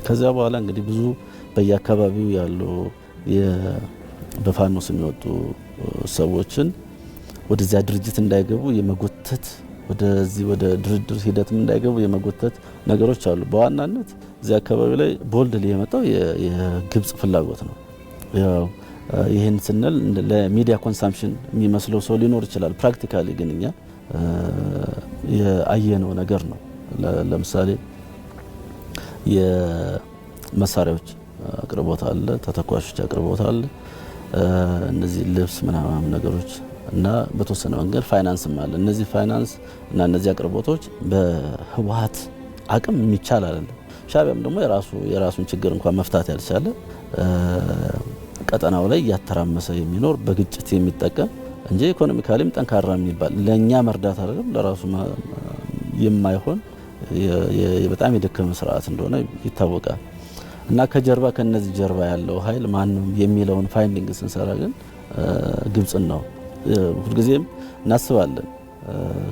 ከዚያ በኋላ እንግዲህ ብዙ በየአካባቢው ያሉ በፋኖ ስም የወጡ ሰዎችን ወደዚያ ድርጅት እንዳይገቡ የመጎተት ወደዚህ ወደ ድርድር ሂደትም እንዳይገቡ የመጎተት ነገሮች አሉ። በዋናነት እዚህ አካባቢ ላይ ቦልድ የመጣው የግብጽ ፍላጎት ነው። ያው ይህን ስንል ለሚዲያ ኮንሳምፕሽን የሚመስለው ሰው ሊኖር ይችላል። ፕራክቲካሊ ግን እኛ የአየነው ነገር ነው። ለምሳሌ የመሳሪያዎች አቅርቦት አለ፣ ተተኳሾች አቅርቦት አለ፣ እነዚህ ልብስ ምናምን ነገሮች እና በተወሰነ መንገድ ፋይናንስም አለ። እነዚህ ፋይናንስ እና እነዚህ አቅርቦቶች በህወሓት አቅም የሚቻል አይደለም። ሻዕቢያም ደግሞ የራሱን ችግር እንኳን መፍታት ያልቻለ ቀጠናው ላይ እያተራመሰ የሚኖር በግጭት የሚጠቀም እንጂ ኢኮኖሚካሊም ጠንካራ የሚባል ለኛ መርዳት አይደለም ለራሱ የማይሆን በጣም የደከመ ስርዓት እንደሆነ ይታወቃል። እና ከጀርባ ከነዚህ ጀርባ ያለው ኃይል ማንም የሚለውን ፋይንዲንግ ስንሰራ ግን ግብጽን ነው ሁልጊዜም እናስባለን።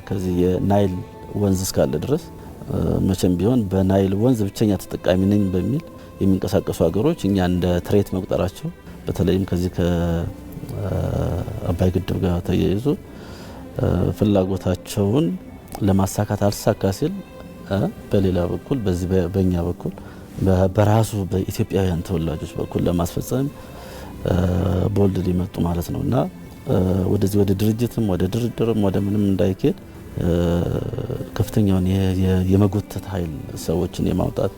ከዚህ የናይል ወንዝ እስካለ ድረስ መቼም ቢሆን በናይል ወንዝ ብቸኛ ተጠቃሚ ነኝ በሚል የሚንቀሳቀሱ ሀገሮች እኛ እንደ ትሬት መቁጠራቸው በተለይም ከዚህ ከአባይ ግድብ ጋር ተያይዞ ፍላጎታቸውን ለማሳካት አልሳካ ሲል በሌላ በኩል በዚህ በእኛ በኩል በራሱ በኢትዮጵያውያን ተወላጆች በኩል ለማስፈጸም ቦልድ ሊመጡ ማለት ነው። እና ወደዚህ ወደ ድርጅትም ወደ ድርድርም ወደ ምንም እንዳይኬድ ከፍተኛውን የመጎተት ኃይል ሰዎችን የማውጣት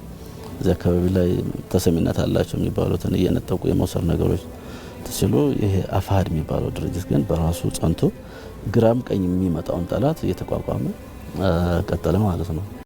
እዚህ አካባቢ ላይ ተሰሚነት አላቸው የሚባሉትን እየነጠቁ የመውሰድ ነገሮች ተችሎ ይሄ አፋሕድ የሚባለው ድርጅት ግን በራሱ ጸንቶ ግራም ቀኝ የሚመጣውን ጠላት እየተቋቋመ ቀጠለ ማለት ነው።